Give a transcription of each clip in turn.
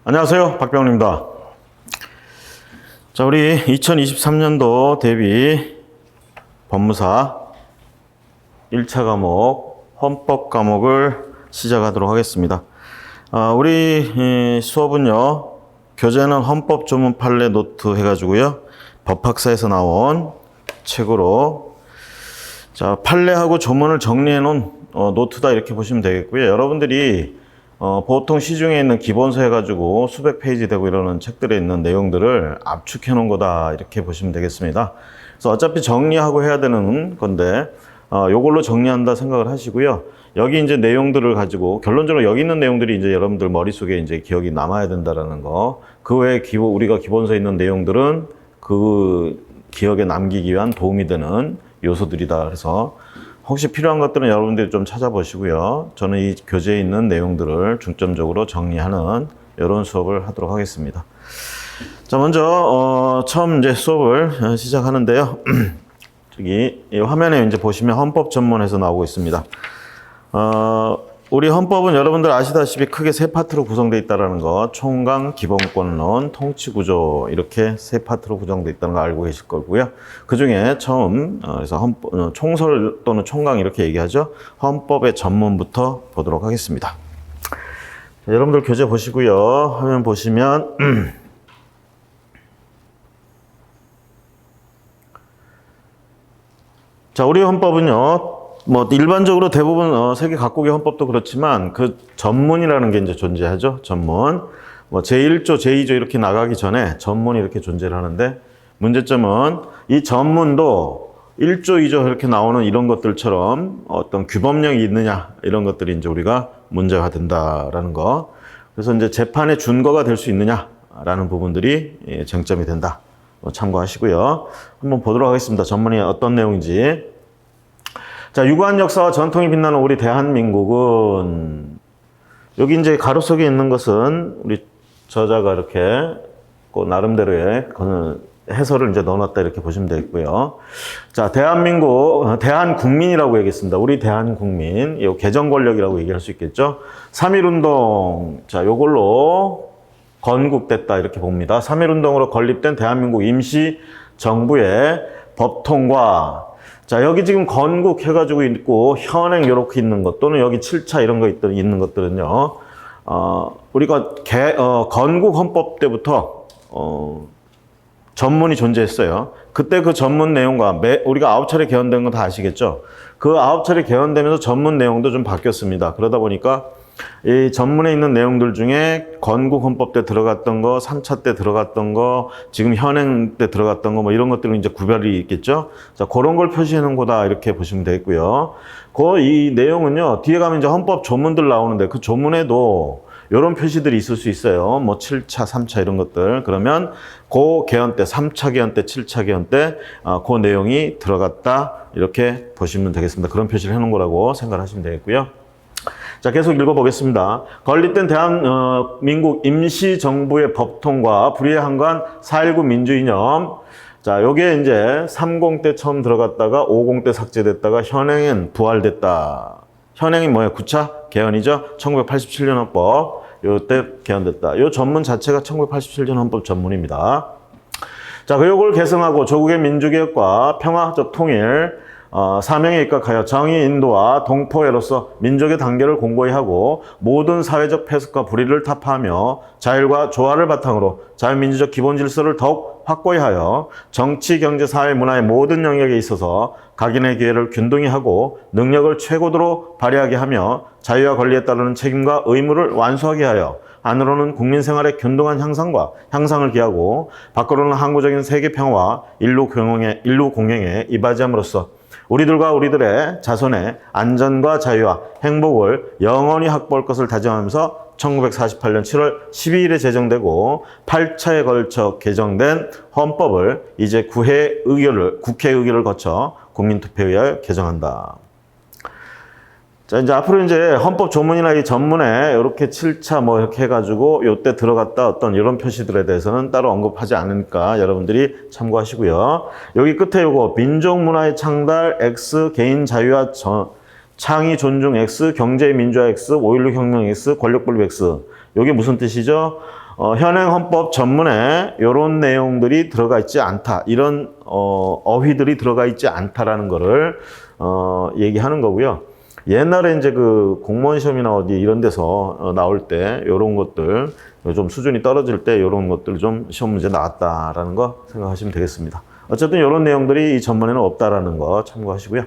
안녕하세요. 박병훈입니다. 자, 우리 2023년도 대비 법무사 1차 과목 헌법 과목을 시작하도록 하겠습니다. 우리 수업은요, 교재는 헌법 조문 판례 노트 해가지고요, 법학사에서 나온 책으로, 자, 판례하고 조문을 정리해 놓은 노트다 이렇게 보시면 되겠고요. 여러분들이 보통 시중에 있는 기본서 해가지고 수백 페이지 되고 이러는 책들에 있는 내용들을 압축해 놓은 거다 이렇게 보시면 되겠습니다. 그래서 어차피 정리하고 해야 되는 건데 요걸로 정리한다 생각을 하시고요. 여기 이제 내용들을 가지고 결론적으로 여기 있는 내용들이 이제 여러분들 머릿속에 이제 기억이 남아야 된다라는 거. 그 외에 우리가 기본서에 있는 내용들은 그 기억에 남기기 위한 도움이 되는 요소들이다. 그래서 혹시 필요한 것들은 여러분들이 좀 찾아보시고요. 저는 이 교재에 있는 내용들을 중점적으로 정리하는 이런 수업을 하도록 하겠습니다. 자, 먼저 처음 이제 수업을 시작하는데요. 저기 이 화면에 이제 보시면 헌법 전문에서 나오고 있습니다. 우리 헌법은 여러분들 아시다시피 크게 세 파트로 구성되어 있다는 거, 총강, 기본권론, 통치구조 이렇게 세 파트로 구성되어 있다는 거 알고 계실 거고요. 그 중에 처음 그래서 총설 또는 총강 이렇게 얘기하죠. 헌법의 전문부터 보도록 하겠습니다. 자, 여러분들 교재 보시고요. 화면 보시면 자, 우리 헌법은요, 뭐 일반적으로 대부분 세계 각국의 헌법도 그렇지만 그 전문이라는 게 이제 존재하죠. 전문. 뭐 제1조, 제2조 이렇게 나가기 전에 전문이 이렇게 존재를 하는데, 문제점은 이 전문도 1조, 2조 이렇게 나오는 이런 것들처럼 어떤 규범령이 있느냐 이런 것들이 이제 우리가 문제가 된다라는 거. 그래서 이제 재판의 준거가 될 수 있느냐라는 부분들이 쟁점이 된다. 참고하시고요. 한번 보도록 하겠습니다. 전문이 어떤 내용인지. 자, 유구한 역사와 전통이 빛나는 우리 대한민국은, 여기 이제 가로 속에 있는 것은 우리 저자가 이렇게 나름대로의 해설을 이제 넣어놨다 이렇게 보시면 되겠고요. 자, 대한국민이라고 얘기했습니다. 우리 대한국민, 이 개정 권력이라고 얘기할 수 있겠죠. 3.1운동, 자, 요걸로 건국됐다 이렇게 봅니다. 3.1운동으로 건립된 대한민국 임시정부의 법통과, 자, 여기 지금 건국해가지고 있고, 현행 요렇게 있는 것, 또는 여기 7차 이런 거 있는 것들은요, 우리가 건국 헌법 때부터, 전문이 존재했어요. 그때 그 전문 내용과 우리가 9차례 개헌된 거 다 아시겠죠? 그 9차례 개헌되면서 전문 내용도 좀 바뀌었습니다. 그러다 보니까 이 전문에 있는 내용들 중에 건국 헌법 때 들어갔던 거, 3차 때 들어갔던 거, 지금 현행 때 들어갔던 거, 뭐 이런 것들은 이제 구별이 있겠죠? 자, 그런 걸 표시해 놓은 거다 이렇게 보시면 되겠고요. 이 내용은요, 뒤에 가면 이제 헌법 조문들 나오는데 그 조문에도 이런 표시들이 있을 수 있어요. 뭐 7차, 3차 이런 것들. 그러면 그 개헌 때, 3차 개헌 때, 7차 개헌 때 그 내용이 들어갔다 이렇게 보시면 되겠습니다. 그런 표시를 해놓은 거라고 생각하시면 되겠고요. 자, 계속 읽어보겠습니다. 건립된 대한민국 임시정부의 법통과 불의에 한관 4.19 민주이념. 자, 요게 이제 30 때 처음 들어갔다가 50 때 삭제됐다가 현행엔 부활됐다. 현행이 뭐예요? 9차 개헌이죠? 1987년 헌법. 요때 개헌됐다. 요 전문 자체가 1987년 헌법 전문입니다. 자, 요걸 개성하고 조국의 민주개혁과 평화적 통일, 사명에 입각하여 정의 인도와 동포애로서 민족의 단계를 공고히 하고 모든 사회적 폐석과 불의를 타파하며 자율과 조화를 바탕으로 자유민주적 기본 질서를 더욱 확고히 하여 정치, 경제, 사회, 문화의 모든 영역에 있어서 각인의 기회를 균등히 하고 능력을 최고도로 발휘하게 하며 자유와 권리에 따르는 책임과 의무를 완수하게 하여 안으로는 국민 생활의 균등한 향상을 기하고 밖으로는 항구적인 세계 평화와 인류 공행에 이바지함으로써 우리들과 우리들의 자손의 안전과 자유와 행복을 영원히 확보할 것을 다짐하면서 1948년 7월 12일에 제정되고 8차에 걸쳐 개정된 헌법을 이제 국회 의결을 거쳐 국민투표에 의하여 개정한다. 자, 이제 앞으로 이제 헌법 조문이나 이 전문에 이렇게 7차 뭐 이렇게 해가지고 요때 들어갔다 어떤 이런 표시들에 대해서는 따로 언급하지 않으니까 여러분들이 참고하시고요. 여기 끝에 요거 민족 문화의 창달 X 개인 자유와 창의 존중 X 경제의 민주화 X 5.16 혁명 X 권력 분립 X 이게 무슨 뜻이죠? 현행 헌법 전문에 이런 내용들이 들어가 있지 않다. 이런 어휘들이 들어가 있지 않다라는 거를 얘기하는 거고요. 옛날에 이제 그 공무원 시험이나 어디 이런 데서 나올 때 이런 것들 좀 수준이 떨어질 때 이런 것들 좀 시험 문제 나왔다라는 거 생각하시면 되겠습니다. 어쨌든 이런 내용들이 이 전문에는 없다라는 거 참고하시고요.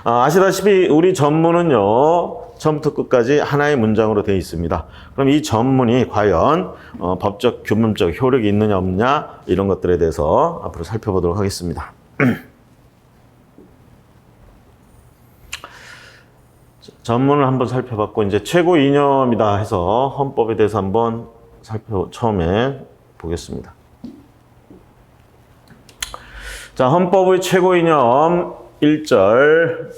아시다시피 우리 전문은요, 처음부터 끝까지 하나의 문장으로 되어 있습니다. 그럼 이 전문이 과연 법적, 규범적 효력이 있느냐 없느냐 이런 것들에 대해서 앞으로 살펴보도록 하겠습니다. 전문을 한번 살펴봤고 이제 최고 이념이다 해서 헌법에 대해서 한번 처음에 보겠습니다. 자, 헌법의 최고 이념 1절.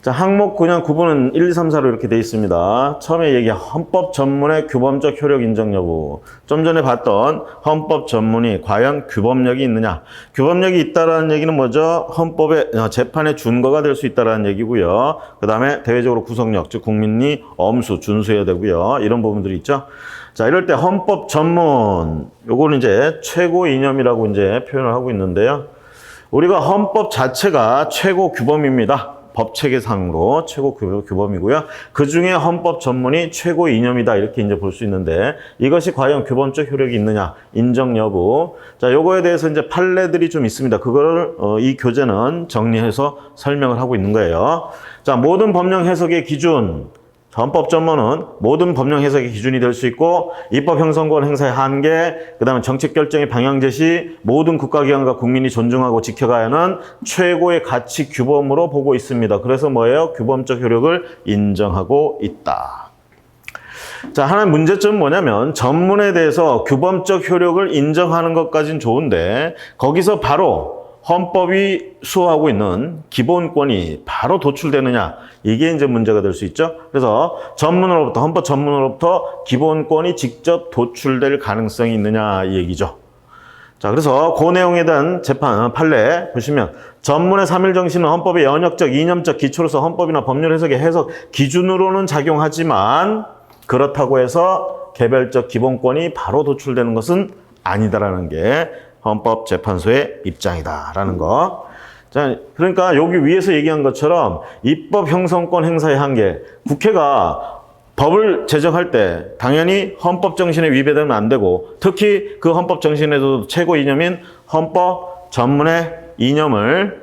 자, 항목 그냥 구분은 1, 2, 3, 4로 이렇게 되어 있습니다. 처음에 얘기한 헌법 전문의 규범적 효력 인정 여부. 좀 전에 봤던 헌법 전문이 과연 규범력이 있느냐. 규범력이 있다라는 얘기는 뭐죠? 헌법의 재판의 준거가 될 수 있다라는 얘기고요. 그 다음에 대외적으로 구속력, 즉 국민이 엄수, 준수해야 되고요. 이런 부분들이 있죠. 자, 이럴 때 헌법 전문, 요거는 이제 최고 이념이라고 이제 표현을 하고 있는데요. 우리가 헌법 자체가 최고 규범입니다. 법 체계상으로 최고 규범이고요. 그 중에 헌법 전문이 최고 이념이다. 이렇게 이제 볼 수 있는데 이것이 과연 규범적 효력이 있느냐, 인정 여부. 자, 요거에 대해서 이제 판례들이 좀 있습니다. 그거를 이 교재는 정리해서 설명을 하고 있는 거예요. 자, 모든 법령 해석의 기준. 헌법 전문은 모든 법령 해석의 기준이 될 수 있고 입법 형성권 행사의 한계, 그다음에 정책 결정의 방향 제시, 모든 국가기관과 국민이 존중하고 지켜가야 하는 최고의 가치 규범으로 보고 있습니다. 그래서 뭐예요? 규범적 효력을 인정하고 있다. 자, 하나의 문제점은 뭐냐면 전문에 대해서 규범적 효력을 인정하는 것까지는 좋은데 거기서 바로 헌법이 수호하고 있는 기본권이 바로 도출되느냐, 이게 이제 문제가 될 수 있죠. 그래서 전문으로부터, 헌법 전문으로부터 기본권이 직접 도출될 가능성이 있느냐 이 얘기죠. 자, 그래서 그 내용에 대한 판례 보시면 전문의 3일 정신은 헌법의 연역적, 이념적 기초로서 헌법이나 법률 해석의 해석 기준으로는 작용하지만 그렇다고 해서 개별적 기본권이 바로 도출되는 것은 아니다라는 게 헌법재판소의 입장이다라는 거. 자, 그러니까 여기 위에서 얘기한 것처럼 입법 형성권 행사의 한계. 국회가 법을 제정할 때 당연히 헌법 정신에 위배되면 안 되고 특히 그 헌법 정신에도 최고 이념인 헌법 전문의 이념을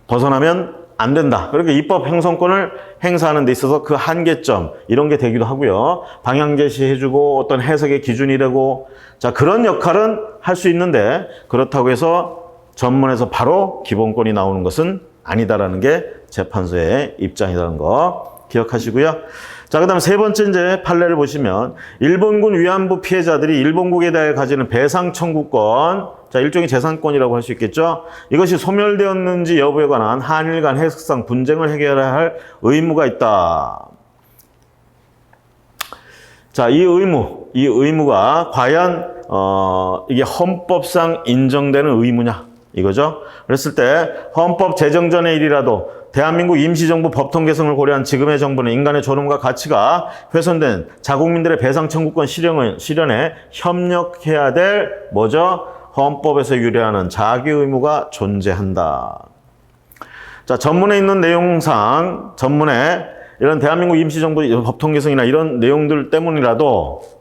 벗어나면 안 된다. 그러니까 입법 형성권을 행사하는 데 있어서 그 한계점 이런 게 되기도 하고요. 방향 제시해주고 어떤 해석의 기준이 되고 자, 그런 역할은 할 수 있는데 그렇다고 해서 전문에서 바로 기본권이 나오는 것은 아니다라는 게 재판소의 입장이라는 거 기억하시고요. 자, 그다음 세 번째 이제 판례를 보시면 일본군 위안부 피해자들이 일본국에 대해 가지는 배상 청구권, 자, 일종의 재산권이라고 할 수 있겠죠. 이것이 소멸되었는지 여부에 관한 한일 간 해석상 분쟁을 해결해야 할 의무가 있다. 자, 이 의무가 과연 이게 헌법상 인정되는 의무냐 이거죠. 그랬을 때 헌법 제정 전의 일이라도 대한민국 임시정부 법통 개성을 고려한 지금의 정부는 인간의 존엄과 가치가 훼손된 자국민들의 배상 청구권 실현에 협력해야 될 뭐죠? 헌법에서 유래하는 자기 의무가 존재한다. 자, 전문에 있는 내용상 전문에 이런 대한민국 임시정부 법통 개성이나 이런 내용들 때문이라도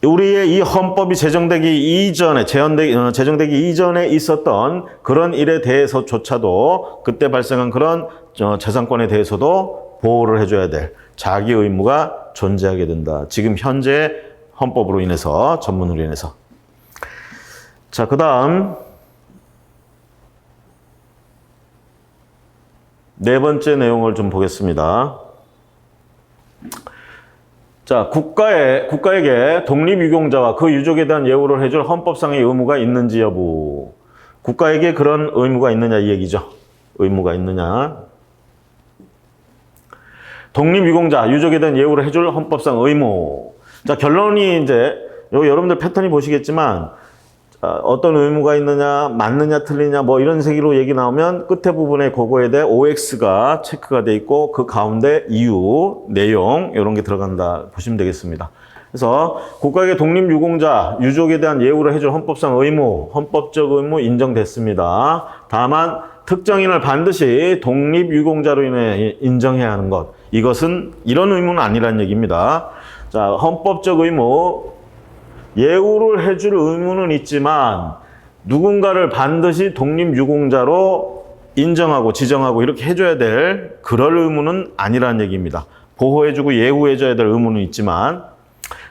우리의 이 헌법이 제정되기 이전에 있었던 그런 일에 대해서조차도 그때 발생한 그런 재산권에 대해서도 보호를 해줘야 될 자기 의무가 존재하게 된다. 지금 현재 헌법으로 인해서, 전문으로 인해서. 자, 그 다음 네 번째 내용을 좀 보겠습니다. 자, 국가에게 독립유공자와 그 유족에 대한 예우를 해줄 헌법상의 의무가 있는지 여부. 국가에게 그런 의무가 있느냐 이 얘기죠. 의무가 있느냐. 독립유공자, 유족에 대한 예우를 해줄 헌법상 의무. 자, 결론이 이제 여러분들 패턴이 보시겠지만 어떤 의무가 있느냐, 맞느냐, 틀리냐, 뭐 이런 식으로 얘기 나오면 끝에 부분에 그거에 대해 OX가 체크가 돼 있고 그 가운데 이유, 내용 이런 게 들어간다 보시면 되겠습니다. 그래서 국가의 독립유공자, 유족에 대한 예우를 해줄 헌법상 의무, 헌법적 의무 인정됐습니다. 다만 특정인을 반드시 독립유공자로 인해 인정해야 하는 것. 이것은 이런 의무는 아니라는 얘기입니다. 자, 헌법적 의무, 예우를 해줄 의무는 있지만 누군가를 반드시 독립유공자로 인정하고 지정하고 이렇게 해줘야 될 그럴 의무는 아니라는 얘기입니다. 보호해주고 예우해줘야 될 의무는 있지만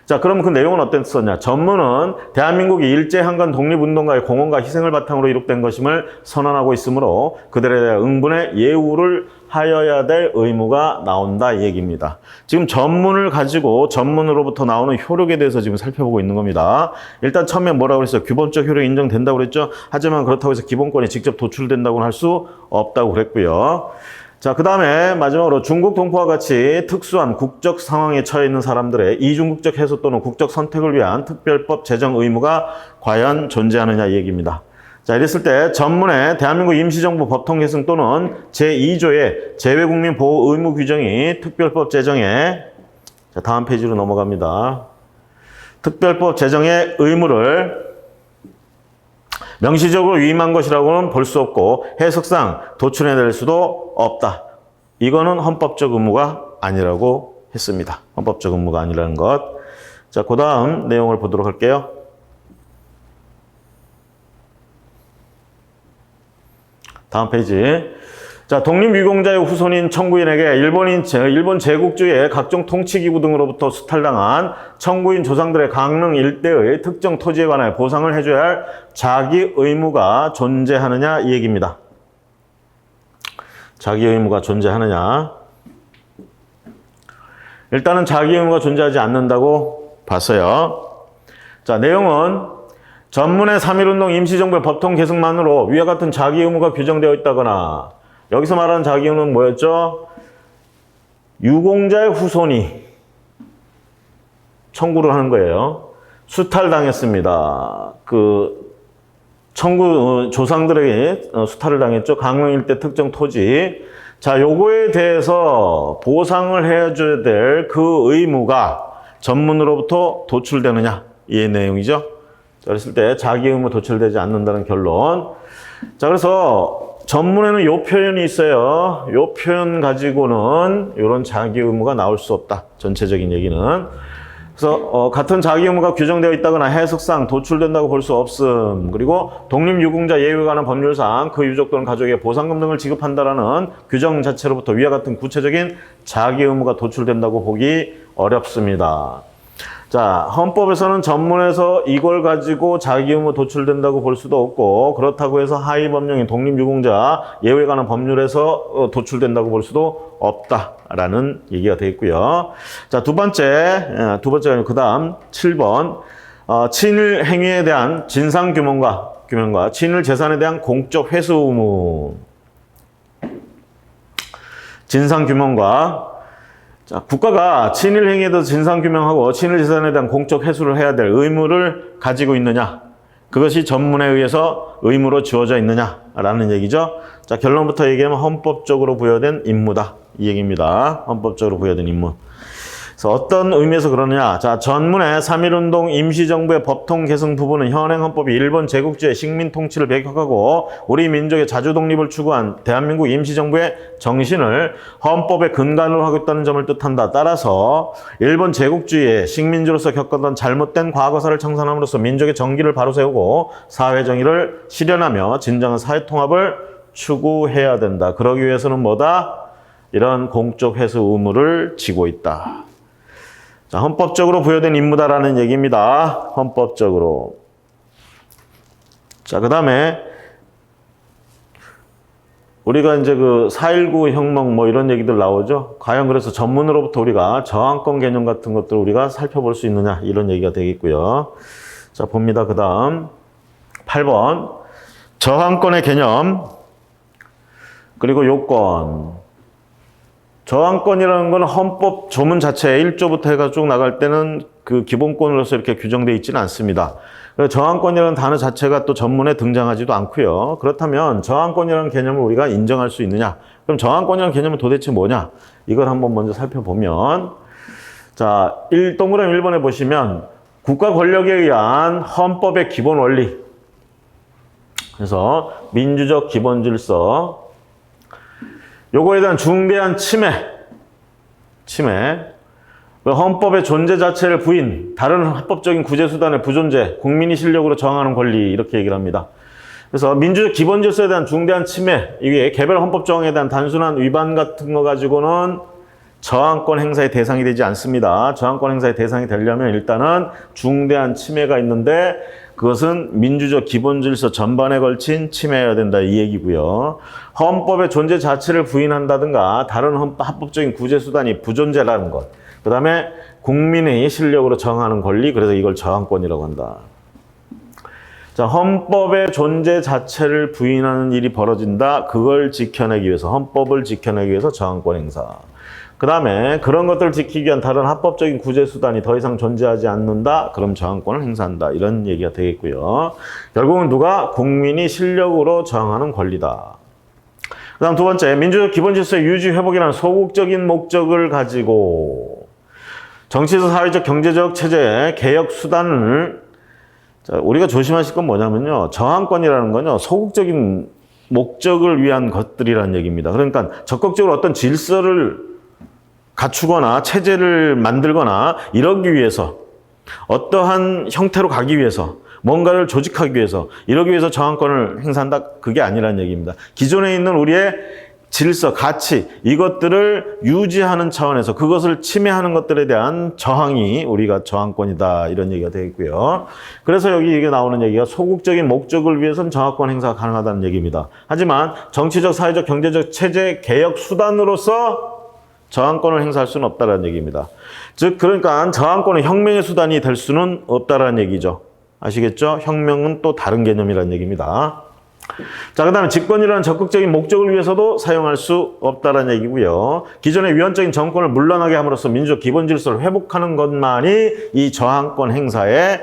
자, 그럼 그 내용은 어땠었냐? 전문은 대한민국이 일제한건 독립운동가의 공헌과 희생을 바탕으로 이룩된 것임을 선언하고 있으므로 그들에 대한 응분의 예우를 하여야 될 의무가 나온다 이 얘기입니다. 지금 전문을 가지고 전문으로부터 나오는 효력에 대해서 지금 살펴보고 있는 겁니다. 일단 처음에 뭐라고 그랬어요? 기본적 효력이 인정된다고 그랬죠? 하지만 그렇다고 해서 기본권이 직접 도출된다고는 할 수 없다고 그랬고요. 자, 그 다음에 마지막으로 중국 동포와 같이 특수한 국적 상황에 처해 있는 사람들의 이중국적 해소 또는 국적 선택을 위한 특별법 제정 의무가 과연 존재하느냐 이 얘기입니다. 자, 이랬을 때 전문에 대한민국 임시정부 법통 계승 또는 제2조의 재외국민 보호 의무 규정이 특별법 제정에 자, 다음 페이지로 넘어갑니다. 특별법 제정의 의무를 명시적으로 위임한 것이라고는 볼 수 없고 해석상 도출해낼 수도 없다. 이거는 헌법적 의무가 아니라고 했습니다. 헌법적 의무가 아니라는 것. 자, 그 다음 내용을 보도록 할게요. 다음 페이지. 자, 독립유공자의 후손인 청구인에게 일본 제국주의의 각종 통치기구 등으로부터 수탈당한 청구인 조상들의 강릉 일대의 특정 토지에 관해 보상을 해줘야 할 자기 의무가 존재하느냐 이 얘기입니다. 자기 의무가 존재하느냐. 일단은 자기 의무가 존재하지 않는다고 봤어요. 자, 내용은 전문의 3.1운동 임시정부의 법통 계승만으로 위와 같은 자기 의무가 규정되어 있다거나 여기서 말하는 자기 의무는 뭐였죠? 유공자의 후손이 청구를 하는 거예요. 수탈당했습니다. 그 청구 조상들에게 수탈을 당했죠. 강릉 일대 특정 토지. 자, 요거에 대해서 보상을 해줘야 될 그 의무가 전문으로부터 도출되느냐 이 내용이죠. 자, 그랬을 때 자기 의무 도출되지 않는다는 결론. 자, 그래서 전문에는 요 표현이 있어요. 요 표현 가지고는 이런 자기 의무가 나올 수 없다. 전체적인 얘기는. 그래서 같은 자기 의무가 규정되어 있다거나 해석상 도출된다고 볼 수 없음. 그리고 독립유공자 예우에 관한 법률상 그 유족 또는 가족에게 보상금 등을 지급한다라는 규정 자체로부터 위와 같은 구체적인 자기 의무가 도출된다고 보기 어렵습니다. 자, 헌법에서는 전문에서 이걸 가지고 자기 의무 도출된다고 볼 수도 없고 그렇다고 해서 하위 법령인 독립유공자 예우에 관한 법률에서 도출된다고 볼 수도 없다라는 얘기가 되어 있고요. 자, 두 번째 그 다음 7번 친일 행위에 대한 진상규명과 친일 재산에 대한 공적 회수 의무. 진상규명과 자, 국가가 친일 행위에 대해서 진상규명하고 친일 재산에 대한 공적 회수를 해야 될 의무를 가지고 있느냐. 그것이 전문에 의해서 의무로 주어져 있느냐라는 얘기죠. 자, 결론부터 얘기하면 헌법적으로 부여된 임무다. 이 얘기입니다. 헌법적으로 부여된 임무. 그래서 어떤 의미에서 그러느냐. 자, 전문의 3.1운동 임시정부의 법통 계승 부분은 현행 헌법이 일본 제국주의 식민 통치를 배격하고 우리 민족의 자주 독립을 추구한 대한민국 임시정부의 정신을 헌법의 근간으로 하고 있다는 점을 뜻한다. 따라서 일본 제국주의의 식민지로서 겪었던 잘못된 과거사를 청산함으로써 민족의 정기를 바로 세우고 사회 정의를 실현하며 진정한 사회 통합을 추구해야 된다. 그러기 위해서는 뭐다? 이런 공적 회수 의무를 지고 있다. 자, 헌법적으로 부여된 임무다라는 얘기입니다. 헌법적으로. 자, 그 다음에 우리가 이제 그 4.19 혁명 뭐 이런 얘기들 나오죠. 과연 그래서 전문으로부터 우리가 저항권 개념 같은 것들을 우리가 살펴볼 수 있느냐 이런 얘기가 되겠고요. 자, 봅니다. 그 다음 8번 저항권의 개념 그리고 요건 저항권이라는 건 헌법 조문 자체에 1조부터 해가 쭉 나갈 때는 그 기본권으로서 이렇게 규정되어 있지는 않습니다. 그래서 저항권이라는 단어 자체가 또 전문에 등장하지도 않고요. 그렇다면 저항권이라는 개념을 우리가 인정할 수 있느냐? 그럼 저항권이라는 개념은 도대체 뭐냐? 이걸 한번 먼저 살펴보면, 자, 동그라미 1번에 보시면 국가 권력에 의한 헌법의 기본 원리. 그래서 민주적 기본 질서, 요거에 대한 중대한 침해. 헌법의 존재 자체를 부인, 다른 합법적인 구제수단의 부존재, 국민이 실력으로 정하는 권리, 이렇게 얘기를 합니다. 그래서 민주적 기본 질서에 대한 중대한 침해, 이게 개별 헌법 조항에 대한 단순한 위반 같은 거 가지고는 저항권 행사의 대상이 되지 않습니다. 저항권 행사의 대상이 되려면 일단은 중대한 침해가 있는데 그것은 민주적 기본 질서 전반에 걸친 침해여야 된다, 이 얘기고요. 헌법의 존재 자체를 부인한다든가 다른 합법적인 구제수단이 부존재라는 것. 그 다음에 국민의 실력으로 정하는 권리, 그래서 이걸 저항권이라고 한다. 자, 헌법의 존재 자체를 부인하는 일이 벌어진다. 그걸 지켜내기 위해서, 헌법을 지켜내기 위해서 저항권 행사. 그 다음에 그런 것들을 지키기 위한 다른 합법적인 구제수단이 더 이상 존재하지 않는다. 그럼 저항권을 행사한다. 이런 얘기가 되겠고요. 결국은 누가? 국민이 실력으로 저항하는 권리다. 그 다음 두 번째, 민주적 기본 질서의 유지 회복이라는 소극적인 목적을 가지고 정치적, 사회적, 경제적 체제 개혁 수단을, 자, 우리가 조심하실 건 뭐냐면요. 저항권이라는 건요, 소극적인 목적을 위한 것들이라는 얘기입니다. 그러니까 적극적으로 어떤 질서를 갖추거나 체제를 만들거나 이러기 위해서, 어떠한 형태로 가기 위해서, 뭔가를 조직하기 위해서, 이러기 위해서 저항권을 행사한다, 그게 아니라는 얘기입니다. 기존에 있는 우리의 질서, 가치, 이것들을 유지하는 차원에서 그것을 침해하는 것들에 대한 저항이 우리가 저항권이다, 이런 얘기가 되겠고요. 그래서 여기 이게 나오는 얘기가 소극적인 목적을 위해서는 저항권 행사가 가능하다는 얘기입니다. 하지만 정치적, 사회적, 경제적 체제 개혁 수단으로서 저항권을 행사할 수는 없다는 얘기입니다. 즉, 그러니까 저항권은 혁명의 수단이 될 수는 없다는 얘기죠. 아시겠죠? 혁명은 또 다른 개념이라는 얘기입니다. 자, 그 다음에 집권이라는 적극적인 목적을 위해서도 사용할 수 없다는 얘기고요. 기존의 위헌적인 정권을 물러나게 함으로써 민주적 기본 질서를 회복하는 것만이 이 저항권 행사의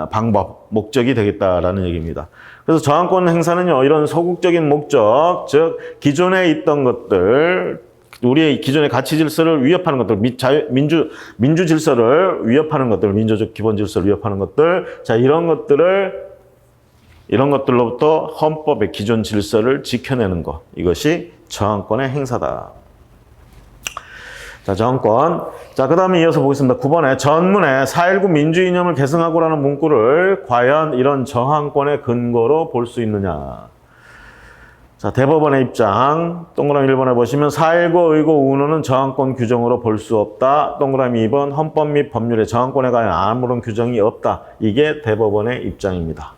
방법, 목적이 되겠다라는 얘기입니다. 그래서 저항권 행사는요, 이런 소극적인 목적, 즉 기존에 있던 것들, 우리의 기존의 가치 질서를 위협하는 것들, 민주 질서를 위협하는 것들, 민주적 기본 질서를 위협하는 것들, 자, 이런 것들로부터 헌법의 기존 질서를 지켜내는 것, 이것이 저항권의 행사다. 자, 저항권. 자, 그 다음에 이어서 보겠습니다. 9번에 전문에 4.19 민주이념을 계승하고라는 문구를 과연 이런 저항권의 근거로 볼 수 있느냐. 자, 대법원의 입장, 동그라미 1번에 보시면 4.19 의고 운운은 저항권 규정으로 볼 수 없다. 동그라미 2번, 헌법 및 법률에 저항권에 관한 아무런 규정이 없다. 이게 대법원의 입장입니다.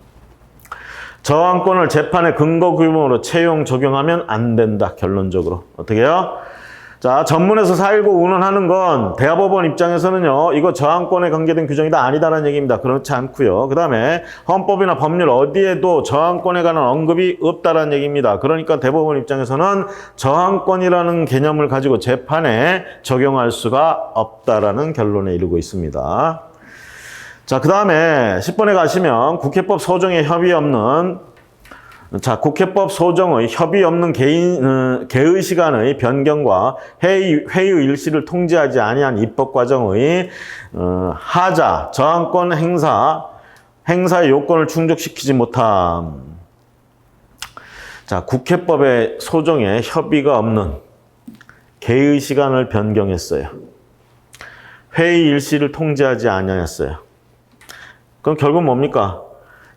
저항권을 재판의 근거 규범으로 채용, 적용하면 안 된다. 결론적으로. 어떻게 해요? 자, 전문에서 4.19 운운하는 건 대법원 입장에서는요, 이거 저항권에 관계된 규정이다, 아니다라는 얘기입니다. 그렇지 않고요. 그 다음에 헌법이나 법률 어디에도 저항권에 관한 언급이 없다라는 얘기입니다. 그러니까 대법원 입장에서는 저항권이라는 개념을 가지고 재판에 적용할 수가 없다라는 결론에 이르고 있습니다. 자, 그 다음에 10번에 가시면 국회법 소정에 협의 없는, 자, 국회법 소정의 협의 없는 개의 시간의 변경과 회의 일시를 통제하지 아니한 입법 과정의 하자, 저항권 행사의 요건을 충족시키지 못함. 자, 국회법의 소정에 협의가 없는 개의 시간을 변경했어요. 회의 일시를 통제하지 아니했어요. 그럼 결국 뭡니까?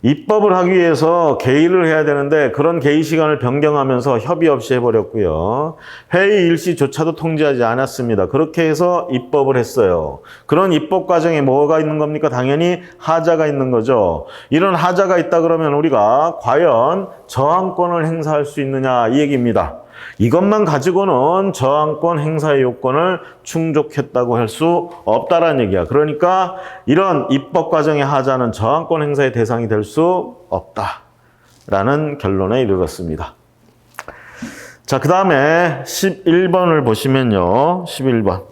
입법을 하기 위해서 개의를 해야 되는데 그런 개의 시간을 변경하면서 협의 없이 해버렸고요. 회의 일시조차도 통제하지 않았습니다. 그렇게 해서 입법을 했어요. 그런 입법 과정에 뭐가 있는 겁니까? 당연히 하자가 있는 거죠. 이런 하자가 있다 그러면 우리가 과연 저항권을 행사할 수 있느냐, 이 얘기입니다. 이것만 가지고는 저항권 행사의 요건을 충족했다고 할 수 없다라는 얘기야. 그러니까 이런 입법 과정의 하자는 저항권 행사의 대상이 될 수 없다라는 결론에 이르렀습니다. 자, 그 다음에 11번을 보시면요. 11번.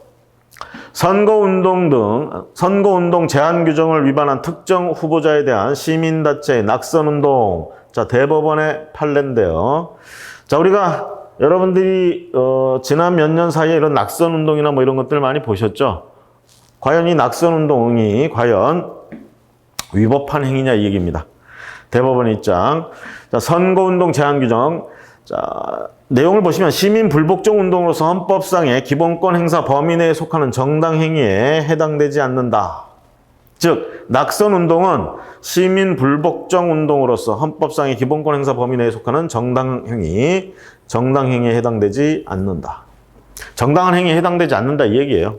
선거운동 제한 규정을 위반한 특정 후보자에 대한 시민단체의 낙선운동. 자, 대법원의 판례인데요. 자, 우리가 여러분들이 지난 몇 년 사이에 이런 낙선운동이나 뭐 이런 것들 많이 보셨죠? 과연 이 낙선운동이 과연 위법한 행위냐 이 얘기입니다. 대법원 입장. 자, 선거운동 제한 규정. 자, 내용을 보시면 시민 불복종 운동으로서 헌법상의 기본권 행사 범위 내에 속하는 정당 행위에 해당되지 않는다. 즉, 낙선 운동은 시민 불복종 운동으로서 헌법상의 기본권 행사 범위 내에 속하는 정당 행위에 해당되지 않는다. 정당한 행위에 해당되지 않는다 이 얘기예요.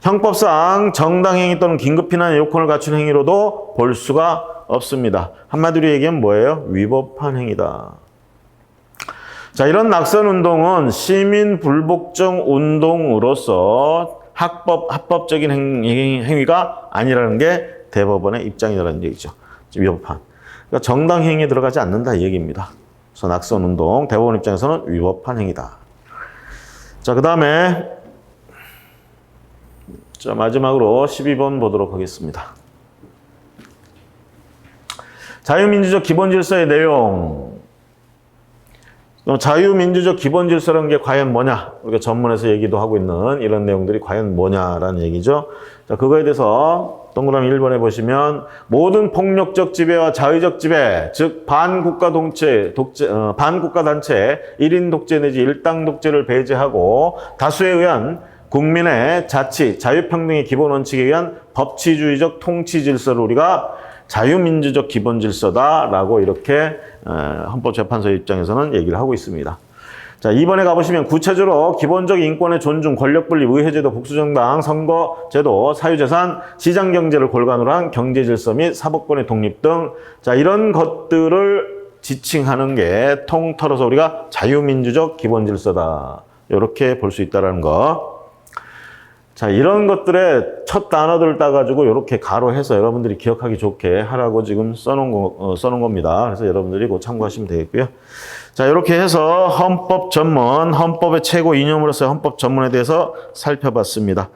형법상 정당 행위 또는 긴급 피난의 요건을 갖춘 행위로도 볼 수가 없습니다. 한마디로 얘기하면 뭐예요? 위법한 행위다. 자, 이런 낙선 운동은 시민 불복종 운동으로서 합법적인 행위가 아니라는 게 대법원의 입장이라는 얘기죠. 위법한. 그러니까 정당 행위에 들어가지 않는다 이 얘기입니다. 그래서 낙선 운동 대법원 입장에서는 위법한 행위다. 자, 그 다음에 자, 마지막으로 12번 보도록 하겠습니다. 자유민주적 기본질서의 내용. 자유민주적 기본질서라는 게 과연 뭐냐? 우리가 전문에서 얘기도 하고 있는 이런 내용들이 과연 뭐냐라는 얘기죠. 자, 그거에 대해서 동그라미 1번에 보시면 모든 폭력적 지배와 자의적 지배, 즉 반국가 단체 1인 독재 내지 일당 독재를 배제하고 다수에 의한 국민의 자치, 자유평등의 기본 원칙에 의한 법치주의적 통치 질서를 우리가 자유민주적 기본 질서다라고 이렇게 헌법재판소 입장에서는 얘기를 하고 있습니다. 자, 2번에 가보시면 구체적으로 기본적 인권의 존중, 권력분립, 의회제도, 복수정당, 선거제도, 사유재산, 시장경제를 골간으로 한 경제질서 및 사법권의 독립 등 자, 이런 것들을 지칭하는 게 통틀어서 우리가 자유민주적 기본질서다. 이렇게 볼 수 있다는 거. 자, 이런 것들의 첫 단어들을 따가지고 이렇게 가로해서 여러분들이 기억하기 좋게 하라고 지금 써놓은 겁니다. 그래서 여러분들이 그 참고하시면 되겠고요. 자, 이렇게 해서 헌법 전문, 헌법의 최고 이념으로서의 헌법 전문에 대해서 살펴봤습니다.